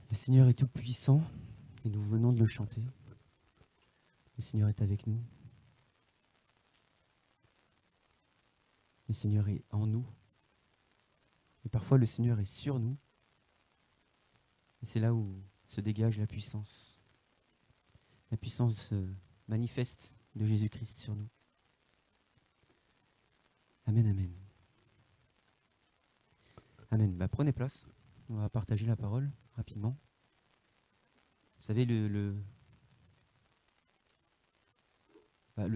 Le Seigneur est tout puissant et nous venons de le chanter. Le Seigneur est avec nous. Le Seigneur est en nous. Et parfois le Seigneur est sur nous. Et c'est là où se dégage la puissance. La puissance manifeste de Jésus-Christ sur nous. Amen, amen. Amen. Prenez place. On va partager la parole rapidement. Vous savez, le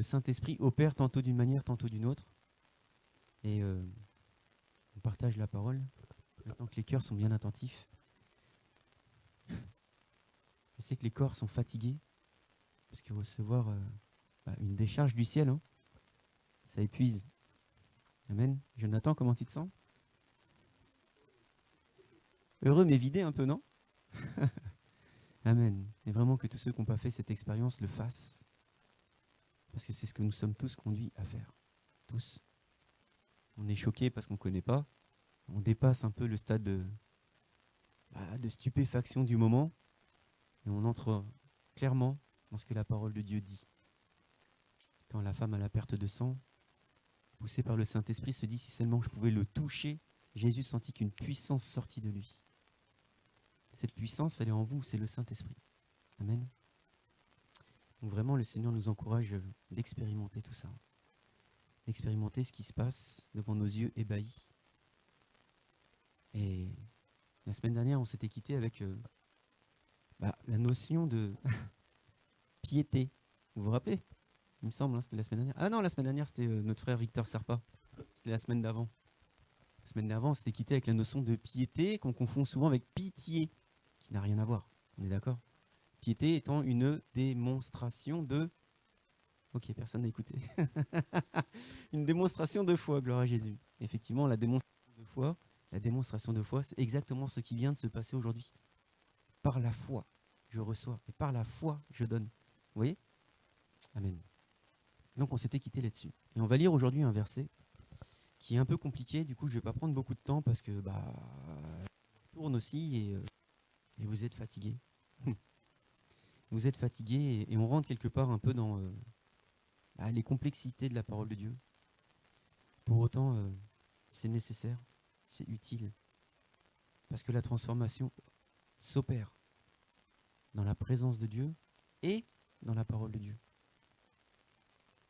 Saint-Esprit opère tantôt d'une manière, tantôt d'une autre. Et on partage la parole. Maintenant que les cœurs sont bien attentifs. Je sais que les corps sont fatigués. Parce que recevoir une décharge du ciel, ça épuise. Amen. Jonathan, comment tu te sens? Heureux mais vidé un peu, non? Amen. Et vraiment que tous ceux qui n'ont pas fait cette expérience le fassent. Parce que c'est ce que nous sommes tous conduits à faire. Tous. On est choqués parce qu'on ne connaît pas. On dépasse un peu le stade de stupéfaction du moment. Et on entre clairement dans ce que la parole de Dieu dit. Quand la femme à la perte de sang, poussée par le Saint-Esprit, se dit si seulement je pouvais le toucher, Jésus sentit qu'une puissance sortit de lui. Cette puissance, elle est en vous, c'est le Saint-Esprit. Amen. Donc vraiment, le Seigneur nous encourage d'expérimenter tout ça. D'expérimenter ce qui se passe devant nos yeux ébahis. Et la semaine dernière, on s'était quitté avec la notion de piété. Vous vous rappelez? Il me semble, c'était la semaine dernière. Ah non, la semaine dernière, c'était notre frère Victor Serpa. C'était la semaine d'avant. La semaine d'avant, on s'était quitté avec la notion de piété qu'on confond souvent avec pitié, qui n'a rien à voir. On est d'accord? Piété étant une démonstration de... Ok, personne n'a écouté. Une démonstration de foi, gloire à Jésus. Effectivement, la démonstration de foi, c'est exactement ce qui vient de se passer aujourd'hui. Par la foi, je reçois. Et par la foi, je donne. Vous voyez? Amen. Donc on s'était quitté là-dessus. Et on va lire aujourd'hui un verset qui est un peu compliqué. Du coup, je ne vais pas prendre beaucoup de temps parce que je tourne aussi et vous êtes fatigués. Vous êtes fatigués et on rentre quelque part un peu dans les complexités de la parole de Dieu. Pour autant, c'est nécessaire, c'est utile. Parce que la transformation s'opère dans la présence de Dieu et dans la parole de Dieu.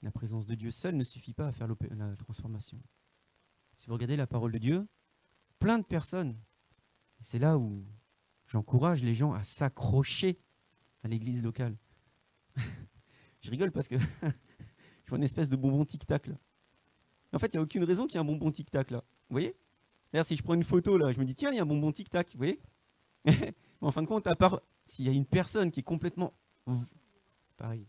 La présence de Dieu seule ne suffit pas à faire la transformation. Si vous regardez la parole de Dieu, plein de personnes, c'est là où j'encourage les gens à s'accrocher à l'église locale. Je rigole parce que je vois une espèce de bonbon tic-tac là. En fait, il n'y a aucune raison qu'il y ait un bonbon tic-tac là. Vous voyez? D'ailleurs, si je prends une photo là, je me dis tiens, il y a un bonbon tic-tac, vous voyez? Mais en fin de compte, à part s'il y a une personne qui est complètement... Pareil.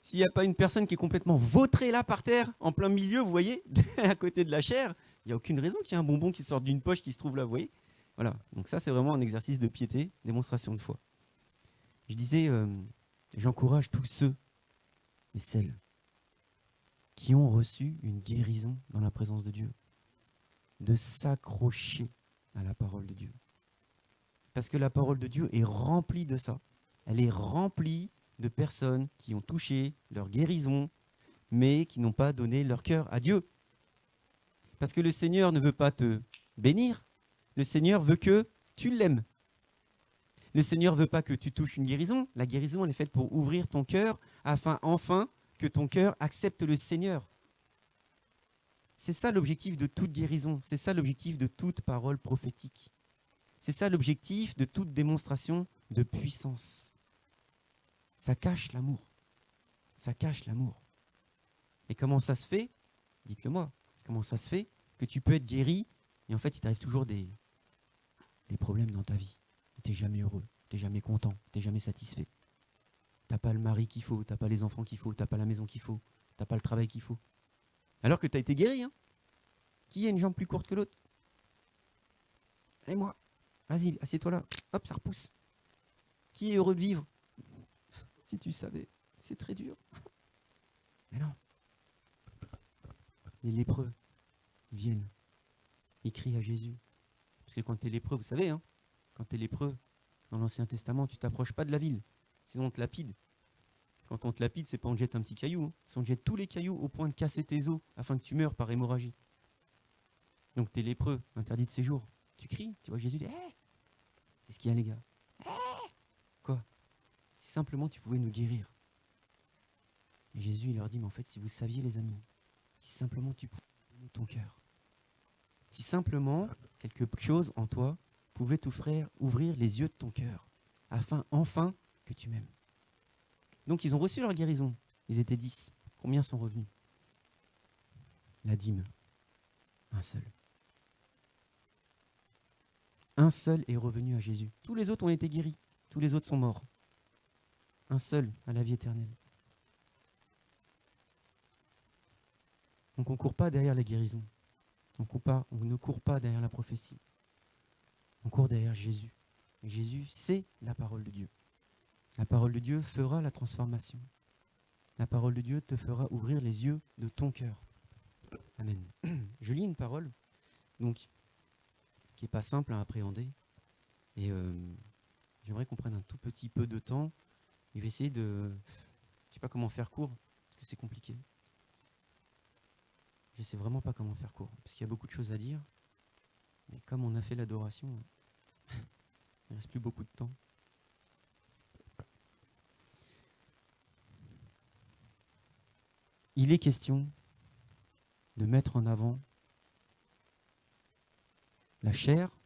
S'il n'y a pas une personne qui est complètement vautrée là par terre, en plein milieu, vous voyez, à côté de la chair, il n'y a aucune raison qu'il y ait un bonbon qui sorte d'une poche qui se trouve là, vous voyez. Voilà, donc ça c'est vraiment un exercice de piété, démonstration de foi. Je disais, j'encourage tous ceux et celles qui ont reçu une guérison dans la présence de Dieu, de s'accrocher à la parole de Dieu. Parce que la parole de Dieu est remplie de ça. Elle est remplie de personnes qui ont touché leur guérison, mais qui n'ont pas donné leur cœur à Dieu. Parce que le Seigneur ne veut pas te bénir, le Seigneur veut que tu l'aimes. Le Seigneur ne veut pas que tu touches une guérison. La guérison, elle est faite pour ouvrir ton cœur, afin enfin que ton cœur accepte le Seigneur. C'est ça l'objectif de toute guérison, c'est ça l'objectif de toute parole prophétique. C'est ça l'objectif de toute démonstration de puissance. Ça cache l'amour. Ça cache l'amour. Et comment ça se fait? Dites-le moi. Comment ça se fait que tu peux être guéri et en fait il t'arrive toujours des problèmes dans ta vie. Tu n'es jamais heureux, tu n'es jamais content, tu n'es jamais satisfait. Tu n'as pas le mari qu'il faut, tu n'as pas les enfants qu'il faut, tu n'as pas la maison qu'il faut, tu n'as pas le travail qu'il faut. Alors que tu as été guéri. Hein. Qui a une jambe plus courte que l'autre? Et moi. Vas-y, assieds-toi là. Hop, ça repousse. Qui est heureux de vivre? Si tu savais, c'est très dur. Mais non. Les lépreux, ils viennent. Ils crient à Jésus. Parce que quand tu es lépreux, vous savez, hein, quand tu es lépreux, Dans l'Ancien Testament, tu t'approches pas de la ville, sinon on te lapide. Quand on te lapide, c'est pas on te jette un petit caillou, hein. C'est on te jette tous les cailloux au point de casser tes os afin que tu meurs par hémorragie. Donc t'es lépreux, interdit de séjour. Tu cries, tu vois Jésus dit hey, qu'est-ce qu'il y a les gars? Quoi? Si simplement tu pouvais nous guérir. Et Jésus il leur dit mais en fait si vous saviez les amis, si simplement tu pouvais donner ton cœur, si simplement quelque chose en toi pouvait t'ouvrir les yeux de ton cœur, afin enfin que tu m'aimes. Donc ils ont reçu leur guérison. Ils étaient 10. Combien sont revenus? La dîme. Un seul. Un seul est revenu à Jésus. Tous les autres ont été guéris. Tous les autres sont morts. Un seul à la vie éternelle. Donc on ne court pas derrière la guérison. On ne court pas derrière la prophétie. On court derrière Jésus. Et Jésus, c'est la parole de Dieu. La parole de Dieu fera la transformation. La parole de Dieu te fera ouvrir les yeux de ton cœur. Amen. Je lis une parole donc, qui n'est pas simple à appréhender. Et j'aimerais qu'on prenne un tout petit peu de temps. Je vais essayer de... Je ne sais pas comment faire court, parce que c'est compliqué. Je ne sais vraiment pas comment faire court, parce qu'il y a beaucoup de choses à dire. Mais comme on a fait l'adoration, il ne reste plus beaucoup de temps. Il est question de mettre en avant la chair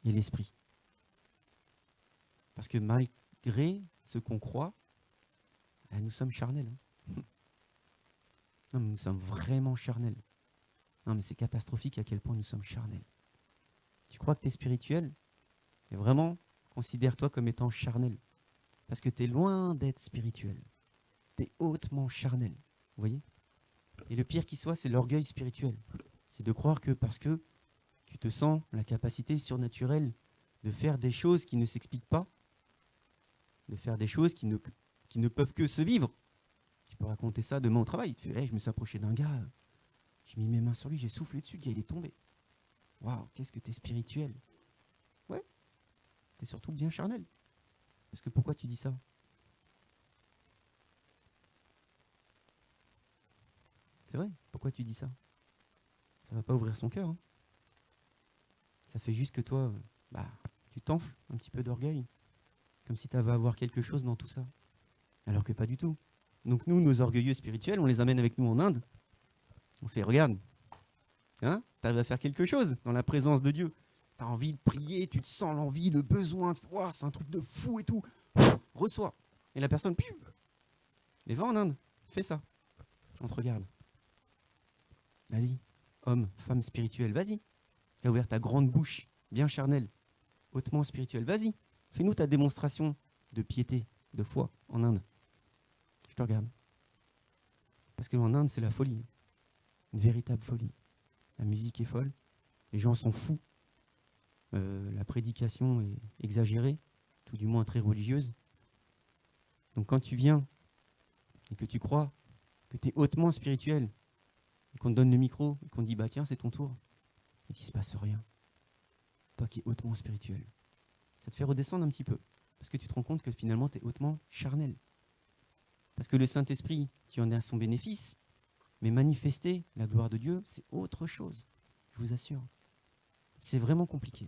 et l'esprit. Parce que malgré ce qu'on croit, nous sommes charnels. Non, mais nous sommes vraiment charnels. Non, mais c'est catastrophique à quel point nous sommes charnels. Tu crois que tu es spirituel? Et vraiment, considère-toi comme étant charnel. Parce que tu es loin d'être spirituel. Tu es hautement charnel. Vous voyez? Et le pire qui soit, c'est l'orgueil spirituel. C'est de croire que parce que tu te sens la capacité surnaturelle de faire des choses qui ne s'expliquent pas, de faire des choses qui ne peuvent que se vivre. Tu peux raconter ça demain au travail. Tu fais, hey, je me suis approché d'un gars, j'ai mis mes mains sur lui, j'ai soufflé dessus, le gars il est tombé. Waouh, qu'est-ce que tu es spirituel. Ouais, tu es surtout bien charnel. Parce que pourquoi tu dis ça? C'est vrai, pourquoi tu dis ça? Ça va pas ouvrir son cœur. Hein. Ça fait juste que toi, tu t'enfles un petit peu d'orgueil. Comme si tu avais à avoir quelque chose dans tout ça. Alors que pas du tout. Donc nous, nos orgueilleux spirituels, on les amène avec nous en Inde. On fait, regarde, hein, tu arrives à faire quelque chose dans la présence de Dieu. Tu as envie de prier, tu te sens l'envie, le besoin, wow, c'est un truc de fou et tout. Reçois. Et la personne, et va en Inde, fais ça. On te regarde. Vas-y, homme, femme spirituelle, vas-y. Tu as ouvert ta grande bouche, bien charnelle, hautement spirituelle. Vas-y, fais-nous ta démonstration de piété, de foi en Inde. Je te regarde. Parce qu'en Inde, c'est la folie. Une véritable folie. La musique est folle, les gens sont fous. La prédication est exagérée, tout du moins très religieuse. Donc quand tu viens et que tu crois que tu es hautement spirituel, et qu'on te donne le micro, et qu'on te dit bah tiens c'est ton tour, et qu'il ne se passe rien, toi qui es hautement spirituel, ça te fait redescendre un petit peu, parce que tu te rends compte que finalement tu es hautement charnel. Parce que le Saint-Esprit, tu en es à son bénéfice, mais manifester la gloire de Dieu, c'est autre chose, je vous assure. C'est vraiment compliqué.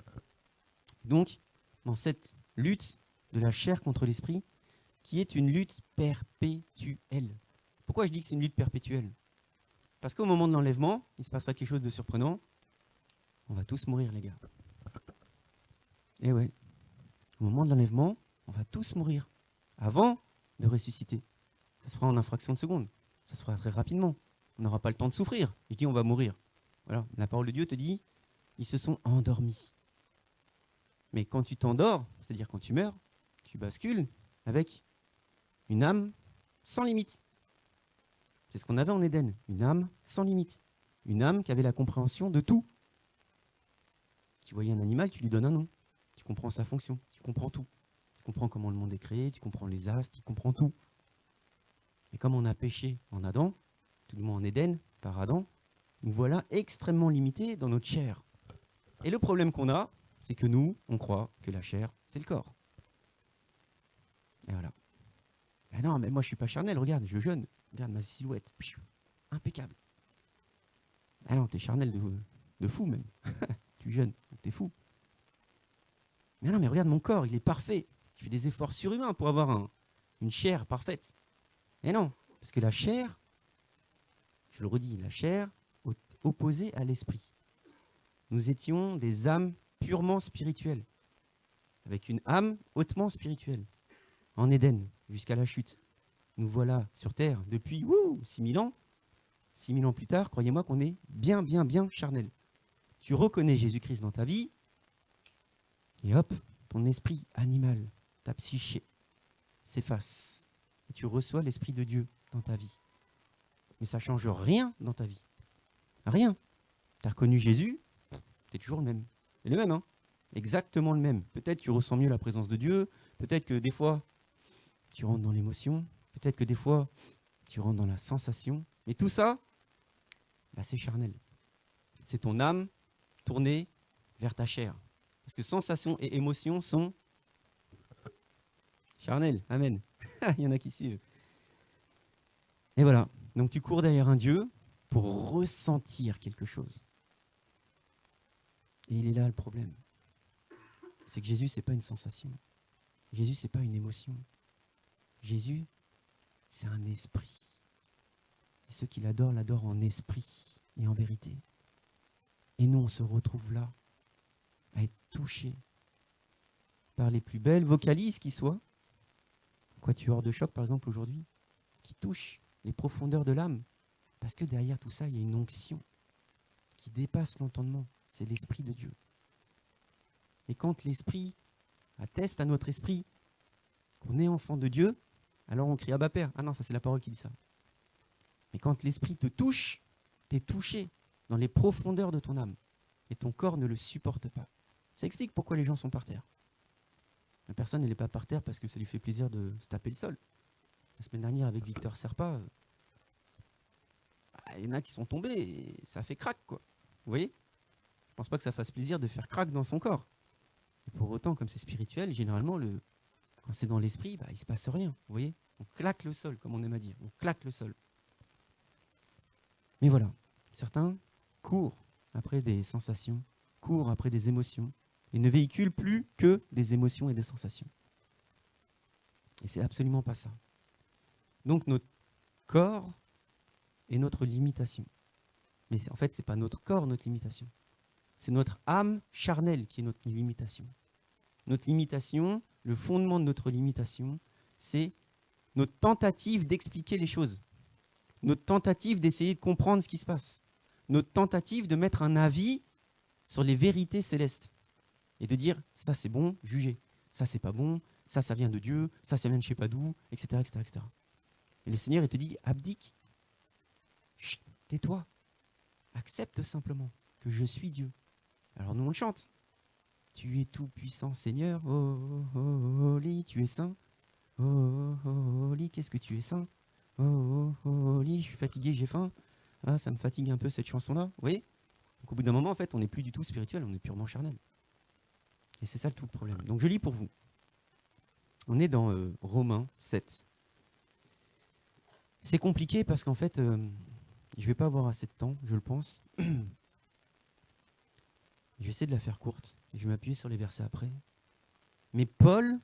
Donc, dans cette lutte de la chair contre l'esprit, qui est une lutte perpétuelle. Pourquoi je dis que c'est une lutte perpétuelle? Parce qu'au moment de l'enlèvement, il se passera quelque chose de surprenant. On va tous mourir, les gars. Et ouais, au moment de l'enlèvement, on va tous mourir. Avant de ressusciter. Ça se fera en infraction de seconde. Ça se fera très rapidement. On n'aura pas le temps de souffrir. Je dis on va mourir. Voilà, la parole de Dieu te dit, ils se sont endormis. Mais quand tu t'endors, c'est-à-dire quand tu meurs, tu bascules avec une âme sans limite. C'est ce qu'on avait en Éden, une âme sans limite. Une âme qui avait la compréhension de tout. Tu voyais un animal, tu lui donnes un nom. Tu comprends sa fonction, tu comprends tout. Tu comprends comment le monde est créé, tu comprends les astres, tu comprends tout. Et comme on a péché en Adam, tout le monde en Éden, par Adam, nous voilà extrêmement limités dans notre chair. Et le problème qu'on a, c'est que nous, on croit que la chair, c'est le corps. Et voilà. Ah non, mais moi je suis pas charnel, regarde, je jeûne. Regarde ma silhouette. Impeccable. Ah non, t'es charnel de fou même. Tu jeûnes, t'es fou. Mais non, mais regarde mon corps, il est parfait. Je fais des efforts surhumains pour avoir une chair parfaite. Et non, parce que la chair, je le redis, la chair opposée à l'esprit. Nous étions des âmes purement spirituelles, avec une âme hautement spirituelle, en Éden, jusqu'à la chute. Nous voilà sur Terre depuis 6000 ans. 6000 ans plus tard, croyez-moi qu'on est bien, bien, bien charnel. Tu reconnais Jésus-Christ dans ta vie, et hop, ton esprit animal, ta psyché, s'efface. Et tu reçois l'Esprit de Dieu dans ta vie. Mais ça ne change rien dans ta vie. Rien. Tu as reconnu Jésus, tu es toujours le même. Et le même, hein. Exactement le même. Peut-être tu ressens mieux la présence de Dieu, peut-être que des fois, tu rentres dans l'émotion, peut-être que des fois, tu rentres dans la sensation. Mais tout ça, bah, c'est charnel. C'est ton âme tournée vers ta chair. Parce que sensation et émotion sont charnel. Amen. Il y en a qui suivent. Et voilà. Donc tu cours derrière un Dieu pour ressentir quelque chose. Et il est là le problème. C'est que Jésus, ce n'est pas une sensation. Jésus, ce n'est pas une émotion. Jésus, c'est un esprit. Et ceux qui l'adorent, l'adorent en esprit et en vérité. Et nous, on se retrouve là, à être touchés par les plus belles vocalises qui soient. Quatuor de choc, par exemple, aujourd'hui, qui touche les profondeurs de l'âme. Parce que derrière tout ça, il y a une onction qui dépasse l'entendement. C'est l'Esprit de Dieu. Et quand l'Esprit atteste à notre esprit qu'on est enfant de Dieu, alors on crie Abba Père. Ah non, ça c'est la parole qui dit ça. Mais quand l'Esprit te touche, tu es touché dans les profondeurs de ton âme. Et ton corps ne le supporte pas. Ça explique pourquoi les gens sont par terre. La personne, elle n'est pas par terre parce que ça lui fait plaisir de se taper le sol. La semaine dernière, avec Victor Serpa, il y en a qui sont tombés et ça fait crack, quoi. Vous voyez ? Je ne pense pas que ça fasse plaisir de faire crack dans son corps. Et pour autant, comme c'est spirituel, généralement, quand c'est dans l'esprit, il ne se passe rien. Vous voyez ? On claque le sol, comme on aime à dire. On claque le sol. Mais voilà, certains courent après des sensations, courent après des émotions, et ne véhiculent plus que des émotions et des sensations. Et c'est absolument pas ça. Donc notre corps est notre limitation. Mais en fait, ce n'est pas notre corps, notre limitation. C'est notre âme charnelle qui est notre limitation. Notre limitation, le fondement de notre limitation, c'est notre tentative d'expliquer les choses. Notre tentative d'essayer de comprendre ce qui se passe. Notre tentative de mettre un avis sur les vérités célestes. Et de dire, ça c'est bon, jugez. Ça c'est pas bon, ça vient de Dieu, ça vient de je sais pas d'où, etc., etc., etc. Et le Seigneur, il te dit, abdique. Chut, tais-toi. Accepte simplement que je suis Dieu. Alors nous on le chante. Tu es tout puissant Seigneur, oh, oh, oh, holy, tu es saint. Oh, oh, oh, holy, qu'est-ce que tu es saint. Oh, oh, oh, holy, je suis fatigué, j'ai faim. Ah, ça me fatigue un peu cette chanson-là. Vous voyez ? Donc au bout d'un moment, en fait, on n'est plus du tout spirituel, on est purement charnel. Et c'est ça tout le problème. Donc je lis pour vous. On est dans Romains 7. C'est compliqué parce qu'en fait, je ne vais pas avoir assez de temps, je le pense. Je vais essayer de la faire courte. Je vais m'appuyer sur les versets après. Mais Paul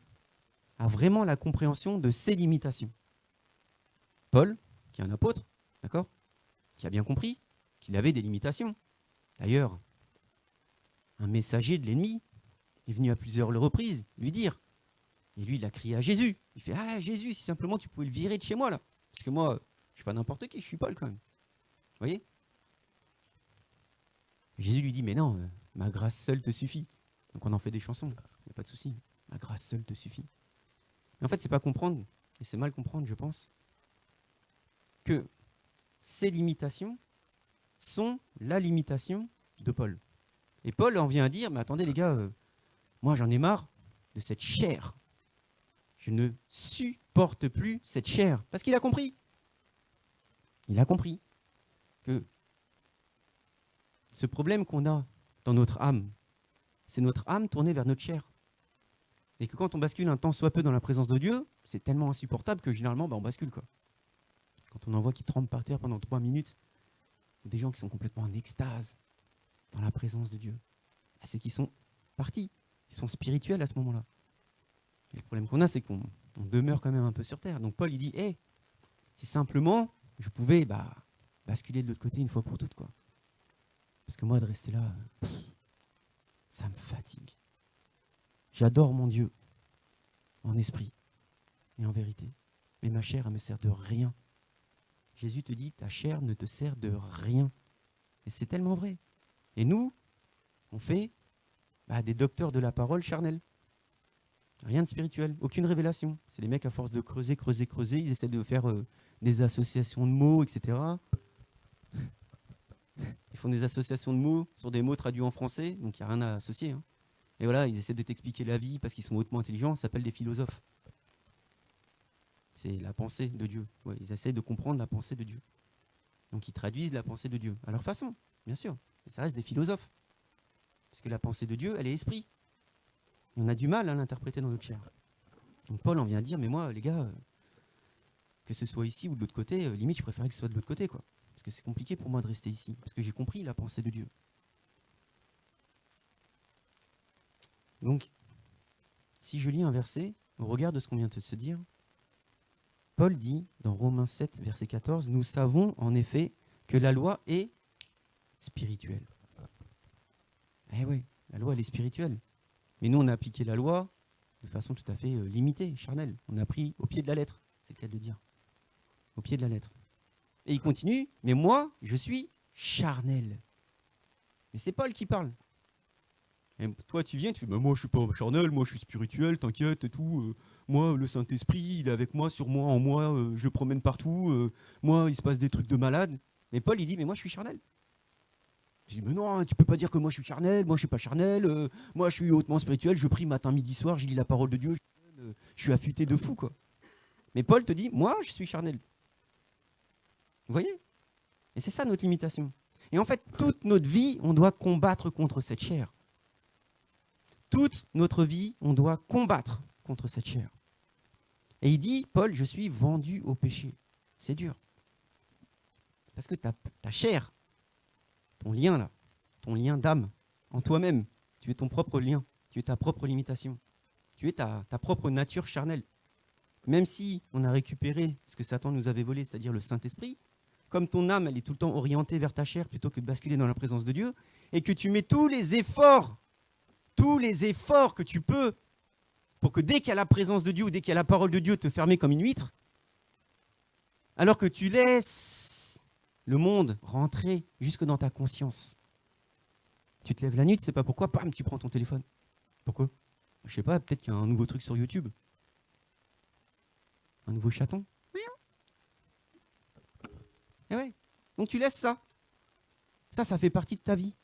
a vraiment la compréhension de ses limitations. Paul, qui est un apôtre, d'accord, qui a bien compris qu'il avait des limitations. D'ailleurs, un messager de l'ennemi est venu à plusieurs reprises lui dire, et lui il a crié à Jésus, il fait « Ah Jésus, si simplement tu pouvais le virer de chez moi là, parce que moi, je suis pas n'importe qui, je suis Paul quand même. » Vous voyez ? Jésus lui dit « Mais non, ma grâce seule te suffit. » Donc on en fait des chansons, il n'y a pas de souci. Ma grâce seule te suffit. Mais en fait, c'est pas comprendre, et c'est mal comprendre, je pense, que ces limitations sont la limitation de Paul. Et Paul en vient à dire, mais attendez les gars, moi j'en ai marre de cette chair. Je ne supporte plus cette chair. Parce qu'il a compris. Il a compris que ce problème qu'on a dans notre âme, c'est notre âme tournée vers notre chair. Et que quand on bascule un temps soit peu dans la présence de Dieu, c'est tellement insupportable que généralement, on bascule, quoi. Quand on en voit qui tremblent par terre pendant 3 minutes, ou des gens qui sont complètement en extase dans la présence de Dieu, c'est qu'ils sont partis, ils sont spirituels à ce moment-là. Et le problème qu'on a, c'est qu'on demeure quand même un peu sur terre. Donc Paul, il dit, hey, si simplement je pouvais basculer de l'autre côté une fois pour toutes, quoi. Parce que moi, de rester là, ça me fatigue. J'adore mon Dieu, en esprit et en vérité. Mais ma chair, elle me sert de rien. Jésus te dit, ta chair ne te sert de rien. Et c'est tellement vrai. Et nous, on fait des docteurs de la parole charnelle. Rien de spirituel, aucune révélation. C'est les mecs, à force de creuser, ils essaient de faire des associations de mots, etc. Ils font des associations de mots sur des mots traduits en français, donc il n'y a rien à associer. Hein. Et voilà, ils essaient de t'expliquer la vie parce qu'ils sont hautement intelligents, ça s'appelle des philosophes. C'est la pensée de Dieu. Ouais, ils essaient de comprendre la pensée de Dieu. Donc ils traduisent la pensée de Dieu, à leur façon, bien sûr. Mais ça reste des philosophes. Parce que la pensée de Dieu, elle est esprit. Et on a du mal à l'interpréter dans notre chair. Donc Paul en vient à dire, mais moi, les gars, que ce soit ici ou de l'autre côté, limite, je préférais que ce soit de l'autre côté, quoi. Parce que c'est compliqué pour moi de rester ici. Parce que j'ai compris la pensée de Dieu. Donc, si je lis un verset, au regard de ce qu'on vient de se dire, Paul dit, dans Romains 7, verset 14, « Nous savons en effet que la loi est spirituelle. » Eh oui, la loi, elle est spirituelle. Mais nous, on a appliqué la loi de façon tout à fait limitée, charnelle. On a pris au pied de la lettre, c'est le cas de le dire. Au pied de la lettre. Et il continue, « Mais moi, je suis charnel. » Mais c'est Paul qui parle. Et toi, tu viens, tu dis, bah, moi, je suis pas charnel, moi, je suis spirituel, t'inquiète et tout. Moi, le Saint-Esprit, il est avec moi, sur moi, en moi, je le promène partout. Moi, il se passe des trucs de malade. Mais Paul, il dit, mais moi, je suis charnel. Je dis, mais non, tu peux pas dire que moi, je suis charnel, moi, je suis pas charnel. Moi, je suis hautement spirituel, je prie matin, midi, soir, je lis la parole de Dieu, je suis affûté de fou, quoi. Mais Paul te dit, moi, je suis charnel. Vous voyez? Et c'est ça notre limitation. Et en fait, toute notre vie, on doit combattre contre cette chair. Toute notre vie, on doit combattre contre cette chair. Et il dit, Paul, je suis vendu au péché. C'est dur. Parce que ta chair, ton lien là, ton lien d'âme, en toi-même, tu es ton propre lien, tu es ta propre limitation, tu es ta propre nature charnelle. Même si on a récupéré ce que Satan nous avait volé, c'est-à-dire le Saint-Esprit, comme ton âme, elle est tout le temps orientée vers ta chair plutôt que de basculer dans la présence de Dieu, et que tu mets tous les efforts que tu peux pour que dès qu'il y a la présence de Dieu ou dès qu'il y a la parole de Dieu te fermer comme une huître, alors que tu laisses le monde rentrer jusque dans ta conscience. Tu te lèves la nuit, tu ne sais pas pourquoi, bam, tu prends ton téléphone. Pourquoi? Je ne sais pas, peut-être qu'il y a un nouveau truc sur YouTube. Un nouveau chaton. Et ouais. Donc tu laisses ça. Ça fait partie de ta vie.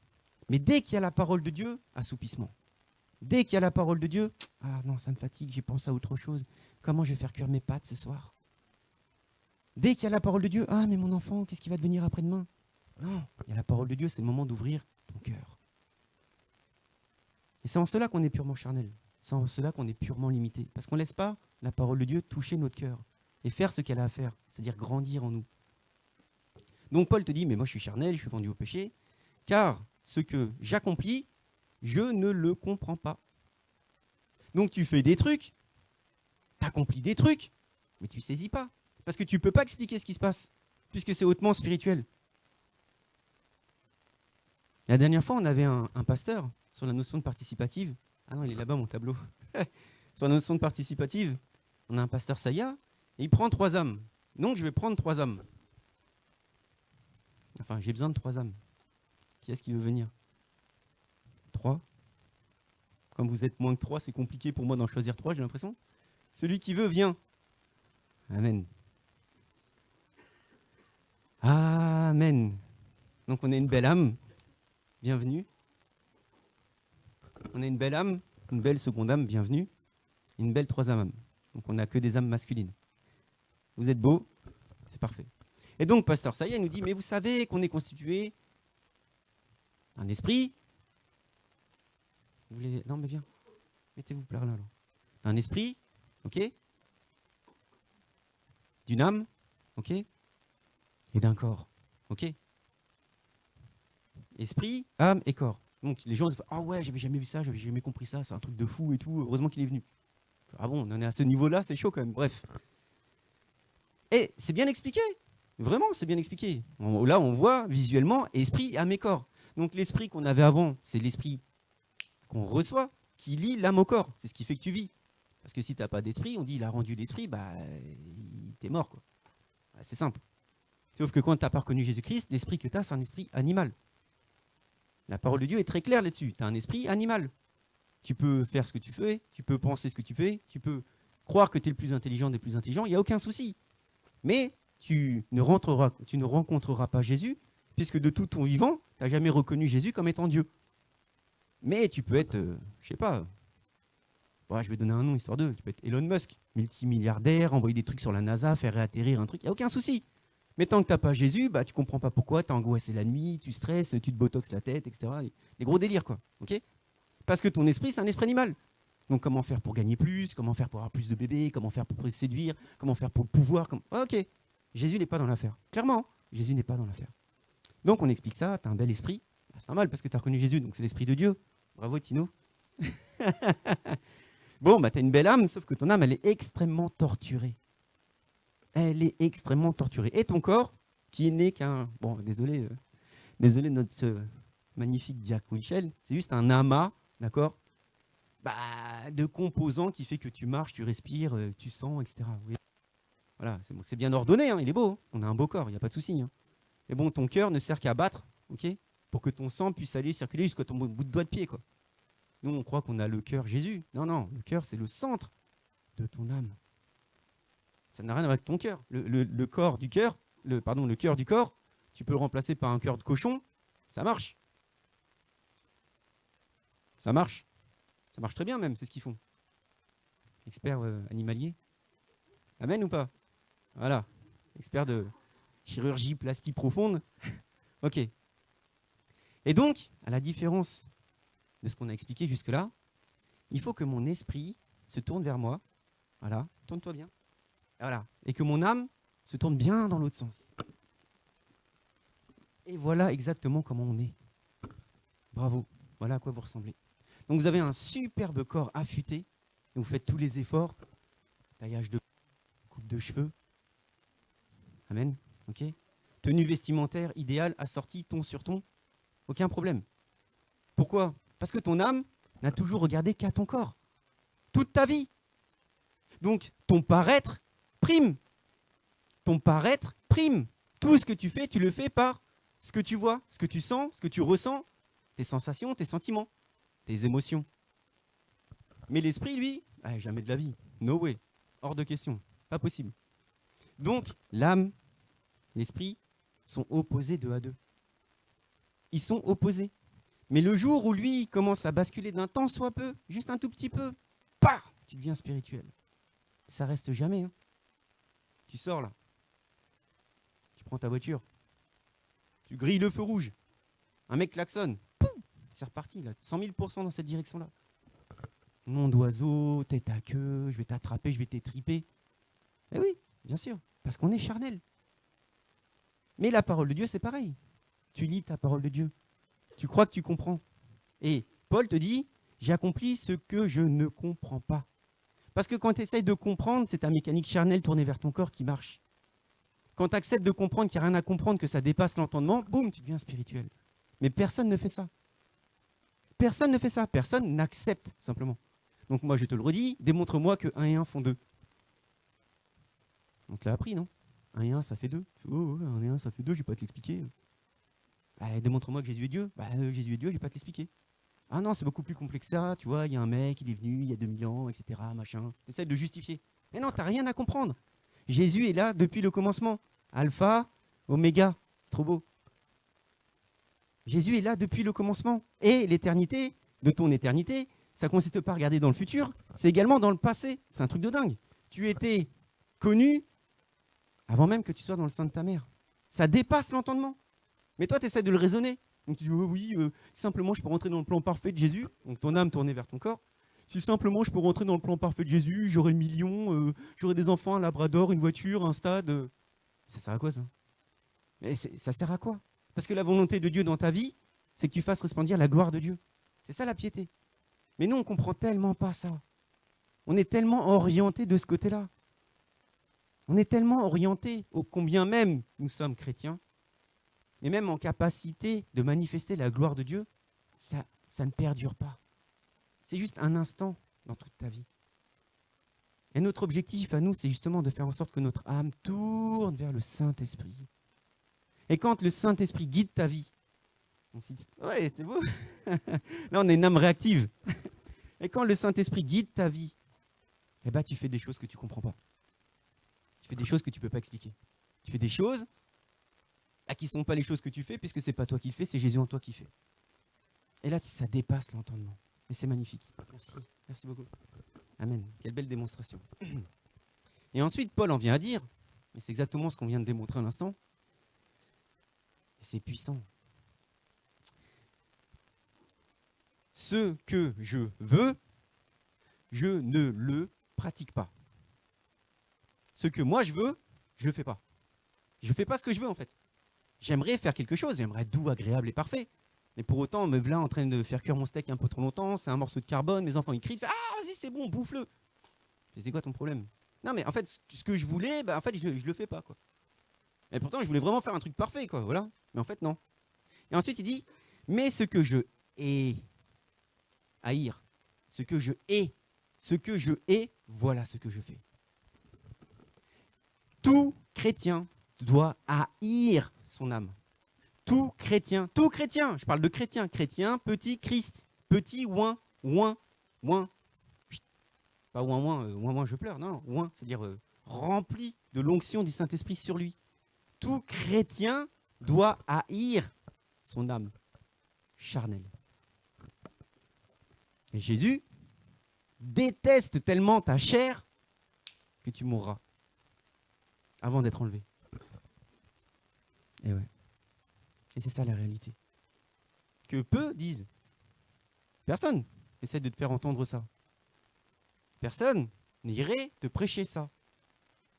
Mais dès qu'il y a la parole de Dieu, assoupissement. Dès qu'il y a la parole de Dieu, ah non, ça me fatigue, j'ai pensé à autre chose. Comment je vais faire cuire mes pâtes ce soir? Dès qu'il y a la parole de Dieu, ah mais mon enfant, qu'est-ce qui va devenir après-demain? Non, il y a la parole de Dieu, c'est le moment d'ouvrir ton cœur. Et c'est en cela qu'on est purement charnel. C'est en cela qu'on est purement limité. Parce qu'on ne laisse pas la parole de Dieu toucher notre cœur et faire ce qu'elle a à faire, c'est-à-dire grandir en nous. Donc Paul te dit, mais moi je suis charnel, je suis vendu au péché, car ce que j'accomplis, je ne le comprends pas. Donc tu fais des trucs, tu accomplis des trucs, mais tu ne saisis pas. Parce que tu ne peux pas expliquer ce qui se passe, puisque c'est hautement spirituel. La dernière fois, on avait un pasteur sur la notion de participative. Ah non, il est là-bas, mon tableau. Sur la notion de participative, on a un pasteur Saya, et il prend 3 âmes. Donc je vais prendre 3 âmes. Enfin, j'ai besoin de 3 âmes. Qui est-ce qui veut venir? 3. Comme vous êtes moins que 3, c'est compliqué pour moi d'en choisir 3, j'ai l'impression. Celui qui veut, vient. Amen. Amen. Donc on a une belle âme. Bienvenue. On a une belle âme, une belle seconde âme, bienvenue. Une belle 3e âme. Donc on n'a que des âmes masculines. Vous êtes beaux, c'est parfait. Et donc pasteur Saya nous dit, mais vous savez qu'on est constitué d'un esprit Vous voulez... Non, mais viens. Mettez-vous par là. T'as un esprit, ok, d'une âme, ok, et d'un corps, ok. Esprit, âme et corps. Donc les gens se disent ah ouais, j'avais jamais vu ça, j'avais jamais compris ça, c'est un truc de fou et tout. Heureusement qu'il est venu. Ah bon, on en est à ce niveau-là, c'est chaud quand même. Bref. Et c'est bien expliqué. Vraiment, c'est bien expliqué. Là, on voit visuellement esprit, âme et corps. Donc l'esprit qu'on avait avant, c'est l'esprit qu'on reçoit, qui lie l'âme au corps. C'est ce qui fait que tu vis. Parce que si tu n'as pas d'esprit, on dit il a rendu l'esprit, bah t'es mort, quoi. Bah, c'est simple. Sauf que quand tu n'as pas reconnu Jésus-Christ, l'esprit que tu as, c'est un esprit animal. La parole de Dieu est très claire là-dessus. Tu as un esprit animal. Tu peux faire ce que tu fais, tu peux penser ce que tu fais, tu peux croire que tu es le plus intelligent des plus intelligents, il n'y a aucun souci. Mais tu ne rencontreras pas Jésus, puisque de tout ton vivant, tu n'as jamais reconnu Jésus comme étant Dieu. Mais tu peux être, je sais pas, je vais donner un nom histoire d'eux, tu peux être Elon Musk, multimilliardaire, envoyer des trucs sur la NASA, faire réatterrir un truc, il n'y a aucun souci. Mais tant que tu n'as pas Jésus, tu ne comprends pas pourquoi, tu as angoissé la nuit, tu stresses, tu te botoxes la tête, etc. Des gros délires, quoi. Okay, parce que ton esprit, c'est un esprit animal. Donc comment faire pour gagner plus, comment faire pour avoir plus de bébés, comment faire pour séduire, comment faire pour le pouvoir. Ok, Jésus n'est pas dans l'affaire. Clairement, Jésus n'est pas dans l'affaire. Donc on explique ça, tu as un bel esprit. C'est normal parce que tu as reconnu Jésus, donc c'est l'esprit de Dieu. Bravo Tino. Bon, tu as une belle âme, sauf que ton âme, elle est extrêmement torturée. Elle est extrêmement torturée. Et ton corps, qui n'est qu'un... Bon, désolé de notre magnifique diacre Michel, c'est juste un amas, d'accord, de composants qui fait que tu marches, tu respires, tu sens, etc. Oui. Voilà, c'est bien ordonné, hein, il est beau, hein, on a un beau corps, il n'y a pas de souci. Hein. Mais bon, ton cœur ne sert qu'à battre, okay, pour que ton sang puisse aller circuler jusqu'à ton bout de doigt de pied. Quoi. Nous, on croit qu'on a le cœur Jésus. Non, non, le cœur, c'est le centre de ton âme. Ça n'a rien à voir avec ton cœur. Le corps du cœur, le cœur du corps, tu peux le remplacer par un cœur de cochon, ça marche. Ça marche. Ça marche très bien même, c'est ce qu'ils font. Expert animalier. Amen ou pas? Voilà. Expert de chirurgie plastique profonde. Ok. Et donc, à la différence de ce qu'on a expliqué jusque-là, il faut que mon esprit se tourne vers moi. Voilà. Tourne-toi bien. Voilà. Et que mon âme se tourne bien dans l'autre sens. Et voilà exactement comment on est. Bravo. Voilà à quoi vous ressemblez. Donc vous avez un superbe corps affûté. Vous faites tous les efforts. Taillage de coupe de cheveux. Amen. Ok. Tenue vestimentaire idéale, assortie, ton sur ton. Aucun problème. Pourquoi? Parce que ton âme n'a toujours regardé qu'à ton corps. Toute ta vie. Donc ton paraître prime. Ton paraître prime. Tout ce que tu fais, tu le fais par ce que tu vois, ce que tu sens, ce que tu ressens, tes sensations, tes sentiments, tes émotions. Mais l'esprit, lui, jamais de la vie. No way. Hors de question. Pas possible. Donc, l'âme, l'esprit sont opposés deux à deux. Ils sont opposés. Mais le jour où lui commence à basculer d'un tant soit peu, juste un tout petit peu, tu deviens spirituel. Ça reste jamais. Hein. Tu sors là. Tu prends ta voiture. Tu grilles le feu rouge. Un mec klaxonne. C'est reparti là. 100 000% dans cette direction-là. Nom d'oiseau, tête à queue, je vais t'attraper, je vais t'étriper. Eh oui, bien sûr, parce qu'on est charnel. Mais la parole de Dieu, c'est pareil. Tu lis ta parole de Dieu. Tu crois que tu comprends. Et Paul te dit, j'ai accompli ce que je ne comprends pas. Parce que quand tu essayes de comprendre, c'est ta mécanique charnelle tournée vers ton corps qui marche. Quand tu acceptes de comprendre qu'il n'y a rien à comprendre, que ça dépasse l'entendement, boum, tu deviens spirituel. Mais personne ne fait ça. Personne ne fait ça. Personne n'accepte simplement. Donc moi, je te le redis, démontre-moi que 1 et 1 font 2. On te l'a appris, non? 1 et 1, ça fait 2. Oh, 1 et 1, ça fait 2, je ne vais pas te l'expliquer. Démontre-moi que Jésus est Dieu. Jésus est Dieu, je ne vais pas te l'expliquer. Ah non, c'est beaucoup plus complexe que ça. Tu vois, il y a un mec, il est venu il y a 2000 ans, etc. Machin. Tu essaies de justifier. Mais non, tu n'as rien à comprendre. Jésus est là depuis le commencement. Alpha, Oméga. C'est trop beau. Jésus est là depuis le commencement. Et l'éternité, de ton éternité, ça ne consiste pas à regarder dans le futur, c'est également dans le passé. C'est un truc de dingue. Tu étais connu avant même que tu sois dans le sein de ta mère. Ça dépasse l'entendement. Mais toi, tu essaies de le raisonner. Donc tu dis, oh, oui, simplement je peux rentrer dans le plan parfait de Jésus, donc ton âme tournée vers ton corps. Si simplement je peux rentrer dans le plan parfait de Jésus, j'aurai le million, j'aurai des enfants, un labrador, une voiture, un stade. Ça sert à quoi ça? Mais ça sert à quoi? Parce que la volonté de Dieu dans ta vie, c'est que tu fasses resplendir la gloire de Dieu. C'est ça la piété. Mais nous, on ne comprend tellement pas ça. On est tellement orienté de ce côté-là. On est tellement orienté, ô combien même nous sommes chrétiens, et même en capacité de manifester la gloire de Dieu, ça ne perdure pas. C'est juste un instant dans toute ta vie. Et notre objectif à nous, c'est justement de faire en sorte que notre âme tourne vers le Saint-Esprit. Et quand le Saint-Esprit guide ta vie, on se dit, ouais, c'est beau. Là, on est une âme réactive. Et quand le Saint-Esprit guide ta vie, eh ben, tu fais des choses que tu ne comprends pas. Tu fais des choses que tu ne peux pas expliquer. Tu fais des choses qui ne sont pas les choses que tu fais, puisque ce n'est pas toi qui le fais, c'est Jésus en toi qui fait. Et là, ça dépasse l'entendement. Et c'est magnifique. Merci. Merci beaucoup. Amen. Quelle belle démonstration. Et ensuite, Paul en vient à dire, et c'est exactement ce qu'on vient de démontrer à l'instant, et c'est puissant. Ce que je veux, je ne le pratique pas. Ce que moi je veux, je ne le fais pas. Je ne fais pas ce que je veux en fait. J'aimerais faire quelque chose, j'aimerais être doux, agréable et parfait. Mais pour autant, me voilà en train de faire cuire mon steak un peu trop longtemps, c'est un morceau de carbone, mes enfants ils crient, ah vas-y c'est bon, bouffe-le. C'est quoi ton problème? Non mais en fait, ce que je voulais, en fait je le fais pas quoi. Et pourtant je voulais vraiment faire un truc parfait quoi, voilà. Mais en fait non. Et ensuite il dit, mais ce que je hais, haïr, ce que je hais, voilà ce que je fais. Tout chrétien doit haïr son âme. Tout chrétien, je parle de chrétien, petit Christ, petit ouin, pas ouin, je pleure, non, ouin, c'est-à-dire rempli de l'onction du Saint-Esprit sur lui. Tout chrétien doit haïr son âme charnelle. Et Jésus déteste tellement ta chair que tu mourras avant d'être enlevé. Et ouais. Et c'est ça la réalité. Que peu disent. Personne essaie de te faire entendre ça. Personne n'irait te prêcher ça.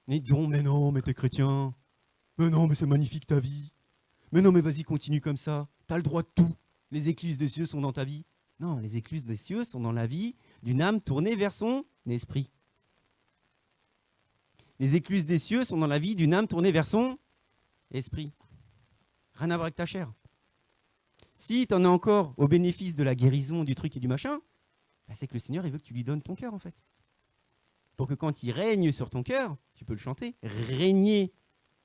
Ils diront, mais non, mais t'es chrétien. Mais non, mais c'est magnifique ta vie. Mais non, mais vas-y, continue comme ça. T'as le droit de tout. Les écluses des cieux sont dans ta vie. Non, les écluses des cieux sont dans la vie d'une âme tournée vers son esprit. Les écluses des cieux sont dans la vie d'une âme tournée vers son esprit. Rien à voir avec ta chair. Si tu en es encore au bénéfice de la guérison, du truc et du machin, c'est que le Seigneur il veut que tu lui donnes ton cœur en fait. Pour que quand il règne sur ton cœur, tu peux le chanter, régner